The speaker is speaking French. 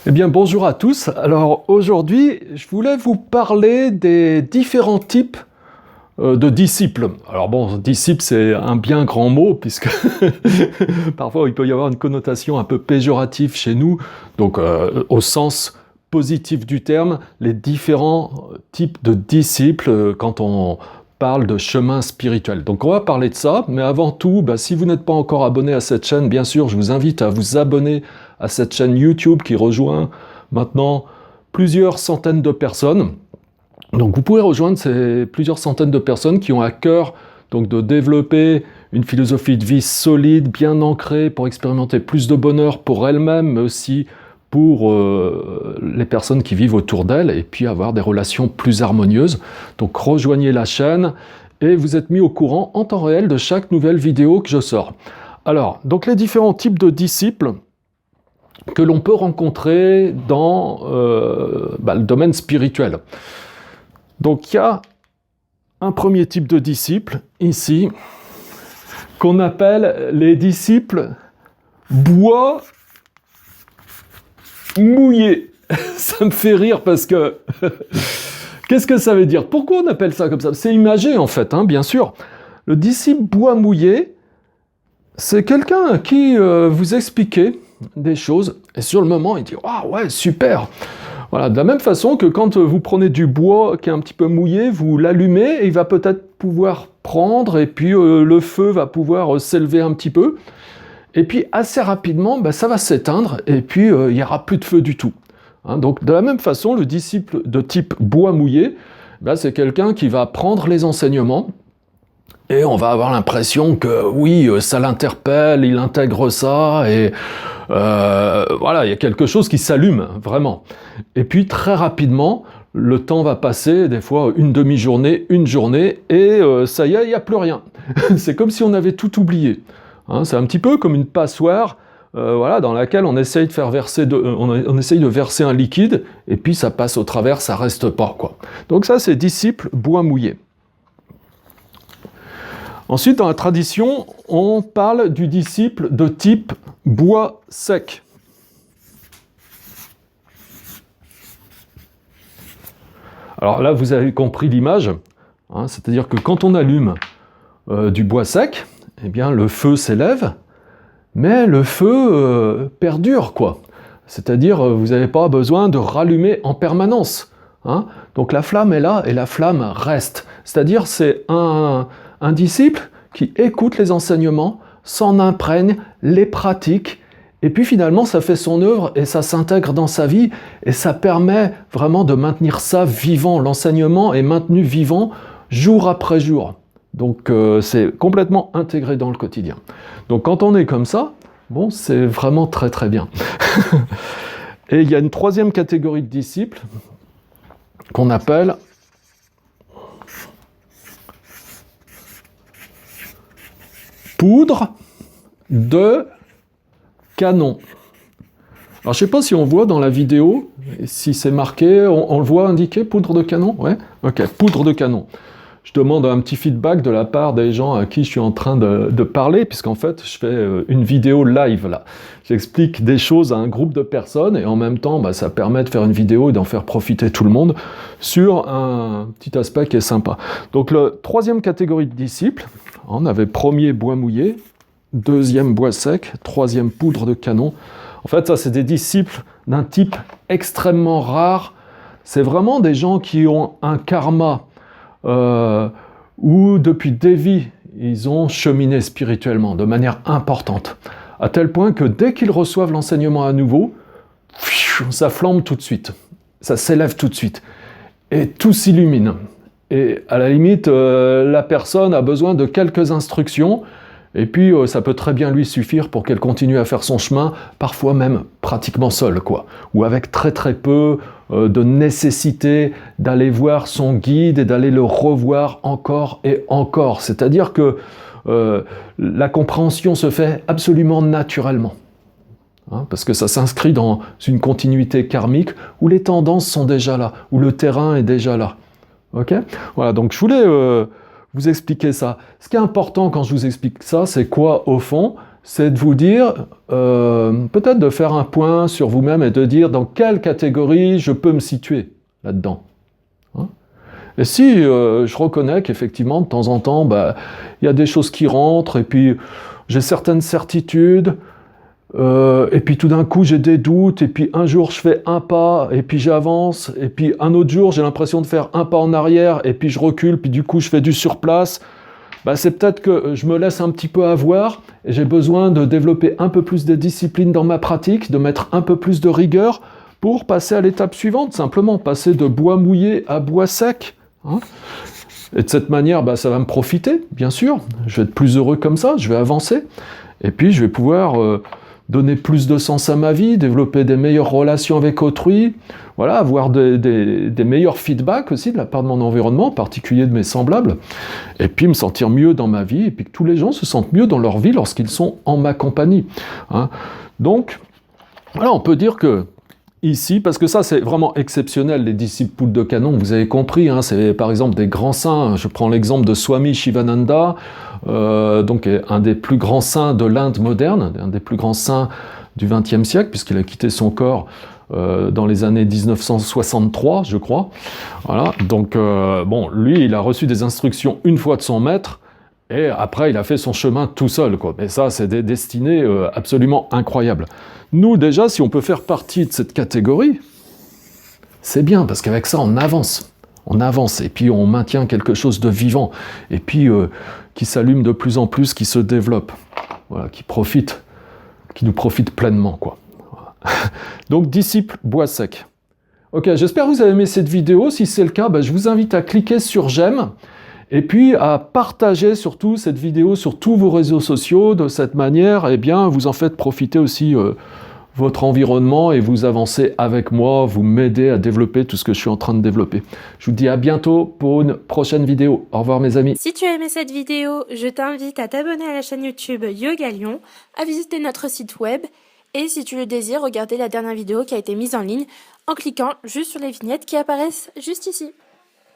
Eh bien, bonjour à tous. Alors, aujourd'hui, je voulais vous parler des différents types de disciples. Alors bon, disciple, c'est un bien grand mot, puisque parfois il peut y avoir une connotation un peu péjorative chez nous. Donc, au sens positif du terme, les différents types de disciples quand on parle de chemin spirituel. Donc on va parler de ça, mais avant tout, si vous n'êtes pas encore abonné à cette chaîne, bien sûr, je vous invite à vous abonner à cette chaîne YouTube qui rejoint maintenant plusieurs centaines de personnes. Donc vous pouvez rejoindre ces plusieurs centaines de personnes qui ont à cœur donc, de développer une philosophie de vie solide, bien ancrée, pour expérimenter plus de bonheur pour elles-mêmes, mais aussi pour les personnes qui vivent autour d'elles, et puis avoir des relations plus harmonieuses. Donc rejoignez la chaîne, et vous êtes mis au courant en temps réel de chaque nouvelle vidéo que je sors. Alors, donc les différents types de disciples que l'on peut rencontrer dans le domaine spirituel. Donc il y a un premier type de disciples, ici, qu'on appelle les disciples bois mouillés. Ça me fait rire parce que... Qu'est-ce que ça veut dire? Pourquoi on appelle ça comme ça? C'est imagé en fait, bien sûr. Le disciple bois mouillé, c'est quelqu'un à qui vous expliquez des choses, et sur le moment, il dit « Ah ouais, super !» Voilà, de la même façon que quand vous prenez du bois qui est un petit peu mouillé, vous l'allumez, et il va peut-être pouvoir prendre, et puis le feu va pouvoir s'élever un petit peu, et puis assez rapidement, ça va s'éteindre, et puis il n'y aura plus de feu du tout. Donc de la même façon, le disciple de type bois mouillé, c'est quelqu'un qui va prendre les enseignements, et on va avoir l'impression que oui, ça l'interpelle, il intègre ça, et voilà, il y a quelque chose qui s'allume, vraiment. Et puis très rapidement, le temps va passer, des fois une demi-journée, une journée, et ça y est, il n'y a plus rien. C'est comme si on avait tout oublié. C'est un petit peu comme une passoire, voilà, dans laquelle on essaye de faire verser, on essaye de verser un liquide, et puis ça passe au travers, ça reste pas, quoi. Donc ça, c'est disciple bois mouillé. Ensuite, dans la tradition, on parle du disciple de type bois sec. Alors là, vous avez compris l'image, c'est-à-dire que quand on allume du bois sec, eh bien le feu s'élève, mais le feu perdure, quoi. C'est-à-dire, vous n'avez pas besoin de rallumer en permanence. Donc la flamme est là et la flamme reste. C'est-à-dire, c'est un disciple qui écoute les enseignements, s'en imprègne, les pratique, et puis finalement ça fait son œuvre et ça s'intègre dans sa vie, et ça permet vraiment de maintenir ça vivant. L'enseignement est maintenu vivant jour après jour. Donc c'est complètement intégré dans le quotidien. Donc quand on est comme ça, bon, c'est vraiment très très bien. Et il y a une troisième catégorie de disciples qu'on appelle poudre de canon. Alors je ne sais pas si on voit dans la vidéo, si c'est marqué, on le voit indiqué, poudre de canon? Ouais. Ok, poudre de canon. Je demande un petit feedback de la part des gens à qui je suis en train de parler, puisqu'en fait je fais une vidéo live là. J'explique des choses à un groupe de personnes, et en même temps ça permet de faire une vidéo et d'en faire profiter tout le monde sur un petit aspect qui est sympa. Donc la troisième catégorie de disciples, on avait premier bois mouillé, deuxième bois sec, troisième poudre de canon. En fait, ça, c'est des disciples d'un type extrêmement rare. C'est vraiment des gens qui ont un karma où, depuis des vies, ils ont cheminé spirituellement de manière importante. À tel point que dès qu'ils reçoivent l'enseignement à nouveau, ça flambe tout de suite. Ça s'élève tout de suite. Et tout s'illumine. Et à la limite, la personne a besoin de quelques instructions, et puis ça peut très bien lui suffire pour qu'elle continue à faire son chemin, parfois même pratiquement seule, quoi. Ou avec très très peu de nécessité d'aller voir son guide et d'aller le revoir encore et encore. C'est-à-dire que la compréhension se fait absolument naturellement. Parce que ça s'inscrit dans une continuité karmique où les tendances sont déjà là, où le terrain est déjà là. Ok ? Voilà, donc je voulais vous expliquer ça. Ce qui est important quand je vous explique ça, c'est quoi au fond? c'est de vous dire, peut-être de faire un point sur vous-même et de dire dans quelle catégorie je peux me situer là-dedans. Hein? Et si je reconnais qu'effectivement, de temps en temps, bah, y a des choses qui rentrent, et puis j'ai certaines certitudes, et puis tout d'un coup j'ai des doutes, et puis un jour je fais un pas, et puis j'avance, et puis un autre jour j'ai l'impression de faire un pas en arrière, et puis je recule, puis du coup je fais du surplace, bah, c'est peut-être que je me laisse un petit peu avoir, et j'ai besoin de développer un peu plus de discipline dans ma pratique, de mettre un peu plus de rigueur, pour passer à l'étape suivante, simplement passer de bois mouillé à bois sec. Hein. Et de cette manière, bah, ça va me profiter, bien sûr, je vais être plus heureux comme ça, je vais avancer, et puis je vais pouvoir donner plus de sens à ma vie, développer des meilleures relations avec autrui, voilà, avoir des meilleurs feedbacks aussi de la part de mon environnement, en particulier de mes semblables, et puis me sentir mieux dans ma vie, et puis que tous les gens se sentent mieux dans leur vie lorsqu'ils sont en ma compagnie. Hein. Donc, voilà, on peut dire que ici, parce que ça c'est vraiment exceptionnel, les disciples poudre de canon, vous avez compris, hein, c'est par exemple des grands saints, je prends l'exemple de Swami Shivananda, donc un des plus grands saints de l'Inde moderne, un des plus grands saints du XXe siècle, puisqu'il a quitté son corps dans les années 1963, je crois. Voilà, donc bon, lui, il a reçu des instructions une fois de son maître, et après, il a fait son chemin tout seul, quoi. Mais ça, c'est des destinées absolument incroyables. Nous, déjà, si on peut faire partie de cette catégorie, c'est bien, parce qu'avec ça, on avance. On avance, et puis on maintient quelque chose de vivant, et puis qui s'allume de plus en plus, qui se développe, voilà, qui nous profite pleinement, quoi. Voilà. Donc, disciple, bois sec. Ok, j'espère que vous avez aimé cette vidéo. Si c'est le cas, bah, je vous invite à cliquer sur j'aime, et puis à partager surtout cette vidéo sur tous vos réseaux sociaux. De cette manière, eh bien, vous en faites profiter aussi votre environnement et vous avancez avec moi, vous m'aidez à développer tout ce que je suis en train de développer. Je vous dis à bientôt pour une prochaine vidéo. Au revoir mes amis. Si tu as aimé cette vidéo, je t'invite à t'abonner à la chaîne YouTube Yoga Lyon, à visiter notre site web et si tu le désires, regarder la dernière vidéo qui a été mise en ligne en cliquant juste sur les vignettes qui apparaissent juste ici.